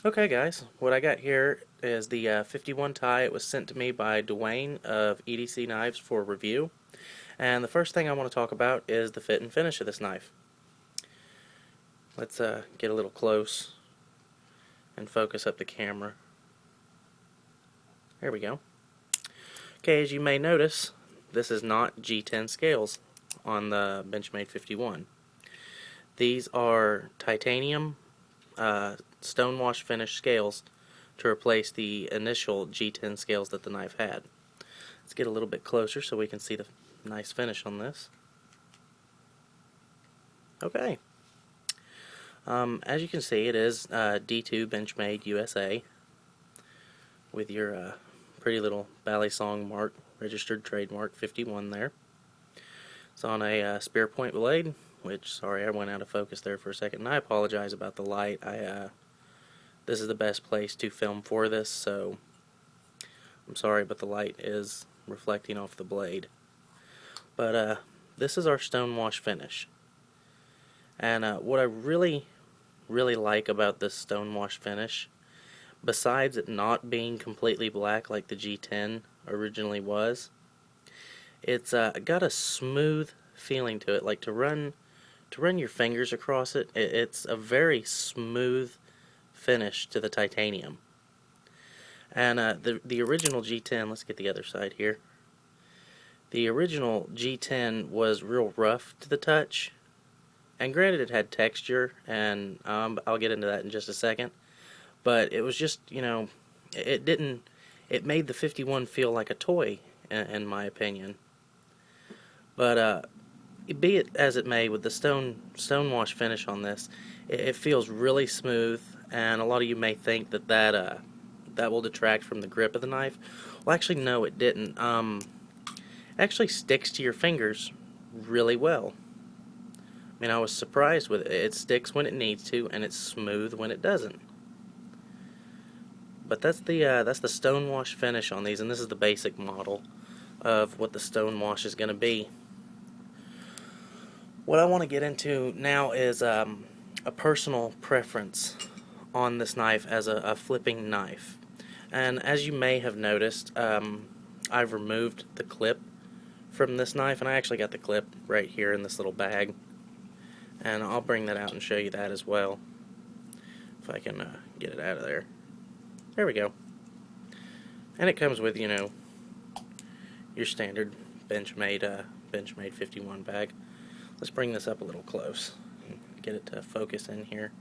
Okay guys, what I got here is the 51 tie. It was sent to me by Dwayne of EDC Knives for review. And the first thing I want to talk about is the fit and finish of this knife. Let's get a little close and focus up the camera. There we go. Okay, as you may notice, this is not G10 scales on the Benchmade 51. These are titanium Stonewash Finish scales to replace the initial G10 scales that the knife had. Let's get a little bit closer so we can see the nice finish on this. Okay. As you can see, it is D2 Benchmade USA with your pretty little Bally Song mark, registered trademark 51 there. It's on a spear point blade, which, sorry, I went out of focus there for a second, and I apologize about the light. This is the best place to film for this, so I'm sorry, but the light is reflecting off the blade. But this is our Stonewash Finish. And what I really like about this Stonewash Finish, besides it not being completely black like the G10 originally was, it's got a smooth feeling to it. Like to run your fingers across it, it's a very smooth finish to the titanium. And the original G10, let's get the other side here. The original G10 was real rough to the touch, and granted it had texture, and I'll get into that in just a second, but it was just, it made the 51 feel like a toy, in my opinion. But be it as it may, with the Stonewash finish on this, it feels really smooth, and a lot of you may think that will detract from the grip of the knife. Well, actually, no, it didn't. It actually sticks to your fingers really well. I mean, I was surprised with it. It sticks when it needs to, and it's smooth when it doesn't. But that's the Stonewash finish on these, and this is the basic model of what the Stonewash is going to be. What I want to get into now is a personal preference on this knife as a flipping knife. And as you may have noticed, I've removed the clip from this knife, and I actually got the clip right here in this little bag. And I'll bring that out and show you that as well, if I can get it out of there. There we go. And it comes with, your standard Benchmade 51 bag. Let's bring this up a little close and get it to focus in here.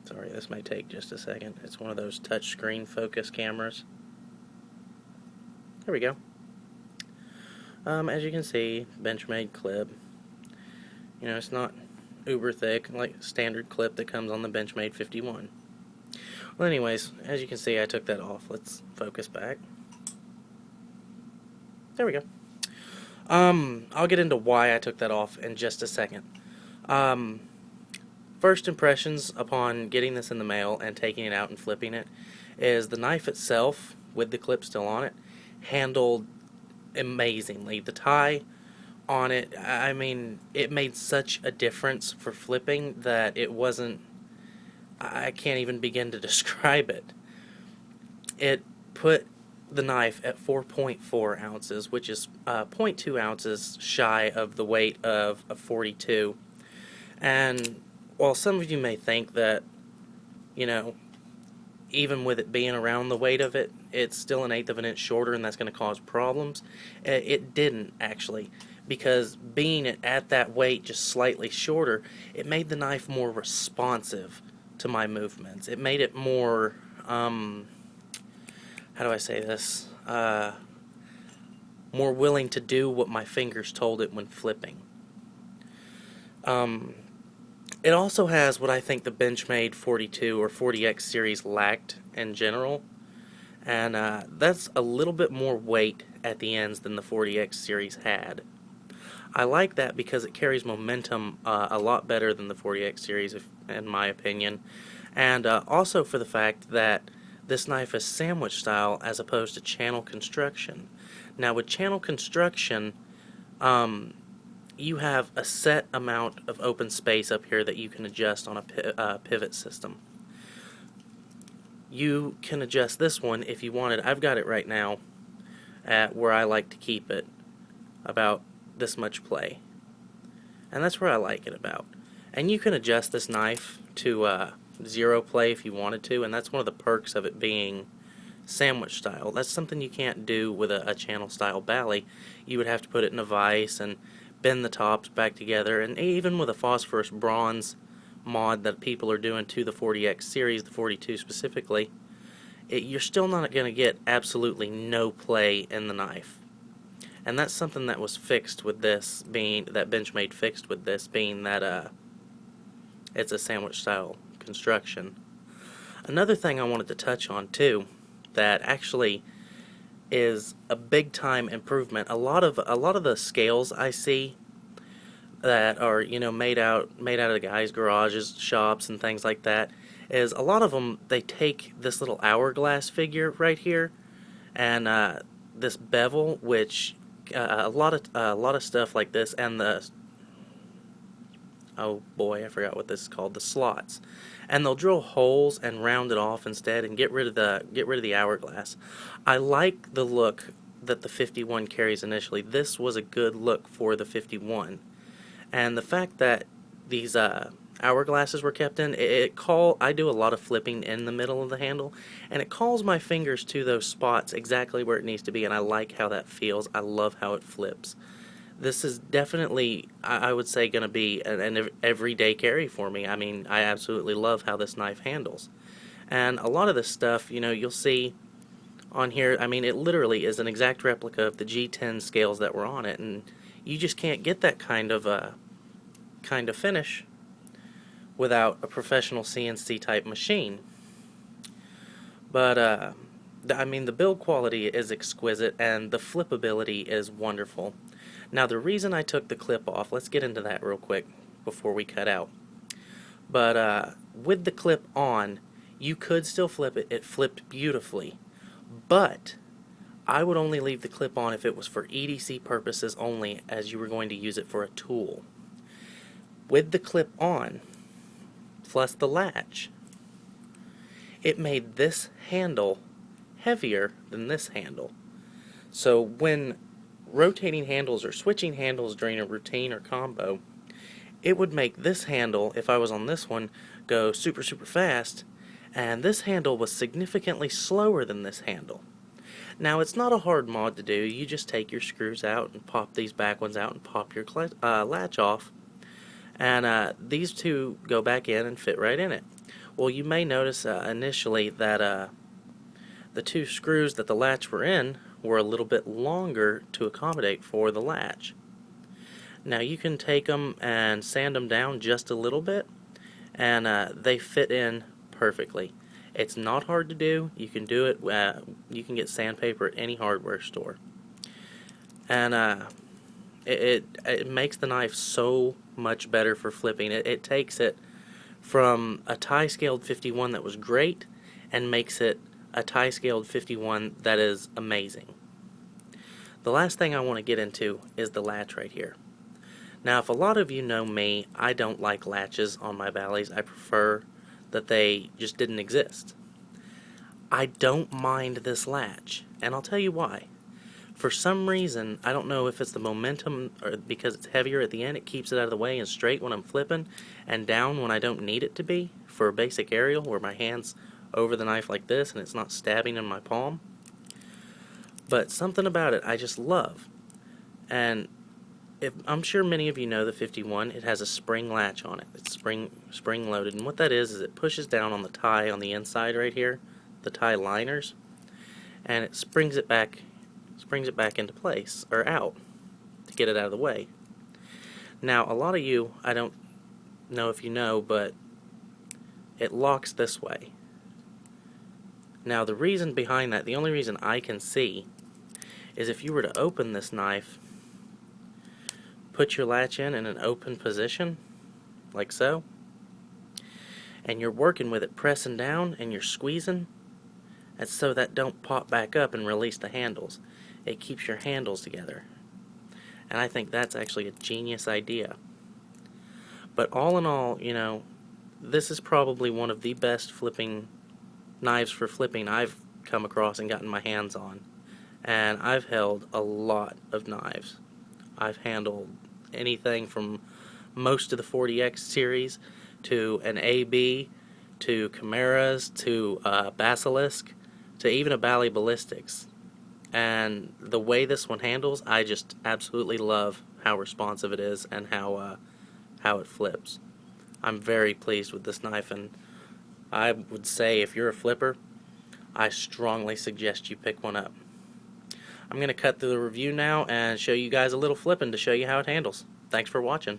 Sorry, this may take just a second. It's one of those touchscreen focus cameras. There we go. As you can see, Benchmade clip. It's not uber thick like standard clip that comes on the Benchmade 51. Well, anyways, as you can see, I took that off. Let's focus back. There we go. I'll get into why I took that off in just a second. First impressions upon getting this in the mail and taking it out and flipping it is the knife itself, with the clip still on it, handled amazingly. The tie on it, I mean, it made such a difference for flipping that it wasn't, I can't even begin to describe it. It put the knife at 4.4 ounces, which is 0.2 ounces shy of the weight of a 42. And while some of you may think that, even with it being around the weight of it, it's still 1/8 of an inch shorter, and that's going to cause problems. It didn't, actually, because being it at that weight, just slightly shorter, it made the knife more responsive to my movements. It made it more, how do I say this, more willing to do what my fingers told it when flipping. It also has what I think the Benchmade 42 or 40X series lacked in general, and that's a little bit more weight at the ends than the 40X series had. I like that because it carries momentum a lot better than the 40X series, in my opinion, and also for the fact that this knife is sandwich style as opposed to channel construction. Now with channel construction, you have a set amount of open space up here that you can adjust on a pivot system. You can adjust this one if you wanted. I've got it right now at where I like to keep it, about this much play. And that's where I like it about. And you can adjust this knife to 0 play if you wanted to, and that's one of the perks of it being sandwich style. That's something you can't do with a channel style bally. You would have to put it in a vise and bend the tops back together, and even with a phosphorus bronze mod that people are doing to the 40X series, the 42 specifically, you're still not going to get absolutely no play in the knife. And that's something that was fixed with this, being that Benchmade fixed with this, being that it's a sandwich style construction. Another thing I wanted to touch on too, that actually is a big time improvement. A lot of the scales I see that are, you know, made out of guys' garages, shops, and things like that, is a lot of them, they take this little hourglass figure right here and this bevel, which a lot of stuff like this, and the, oh boy, I forgot what this is called, the slots, and they'll drill holes and round it off instead and get rid of the hourglass. I like the look that the 51 carries initially. This was a good look for the 51, and the fact that these hourglasses were kept in, I do a lot of flipping in the middle of the handle, and it calls my fingers to those spots exactly where it needs to be, and I like how that feels. I love how it flips. This is definitely, I would say, going to be an everyday carry for me. I mean, I absolutely love how this knife handles. And a lot of this stuff, you know, you'll see on here, I mean, it literally is an exact replica of the G10 scales that were on it, and you just can't get that kind of finish without a professional CNC type machine. But I mean, the build quality is exquisite and the flippability is wonderful. Now, the reason I took the clip off, let's get into that real quick before we cut out. But with the clip on, you could still flip it. It flipped beautifully. But I would only leave the clip on if it was for EDC purposes only, as you were going to use it for a tool. With the clip on, plus the latch, it made this handle heavier than this handle. So when rotating handles or switching handles during a routine or combo, it would make this handle, if I was on this one, go super fast, and this handle was significantly slower than this handle. Now, it's not a hard mod to do. You just take your screws out and pop these back ones out and pop your latch off, and these two go back in and fit right in it. Well, you may notice initially that the two screws that the latch were in were a little bit longer to accommodate for the latch. Now, you can take them and sand them down just a little bit, and they fit in perfectly. It's not hard to do. You can do it. You can get sandpaper at any hardware store, and it makes the knife so much better for flipping. It takes it from a tie-scaled 51 that was great and makes it a tie-scaled 51 that is amazing. The last thing I want to get into is the latch right here. Now, if a lot of you know me, I don't like latches on my valleys. I prefer that they just didn't exist. I don't mind this latch, and I'll tell you why. For some reason, I don't know if it's the momentum or because it's heavier at the end, it keeps it out of the way and straight when I'm flipping and down when I don't need it to be for a basic aerial where my hand's over the knife like this and it's not stabbing in my palm. But something about it I just love. And I'm sure many of you know the 51, it has a spring latch on it. It's spring loaded, and what that is it pushes down on the tie on the inside right here, the tie liners, and it springs it back into place, or out, to get it out of the way. Now, a lot of you, I don't know if you know, but it locks this way. Now, the reason behind that, the only reason I can see, is if you were to open this knife, put your latch in an open position, like so, and you're working with it pressing down and you're squeezing, and so that don't pop back up and release the handles. It keeps your handles together. And I think that's actually a genius idea. But all in all, you know, this is probably one of the best knives for flipping I've come across and gotten my hands on. And I've held a lot of knives. I've handled anything from most of the 40X series to an AB to Chimeras to Basilisk to even a Bally Ballistics. And the way this one handles, I just absolutely love how responsive it is and how it flips. I'm very pleased with this knife, and I would say if you're a flipper, I strongly suggest you pick one up. I'm going to cut through the review now and show you guys a little flipping to show you how it handles. Thanks for watching.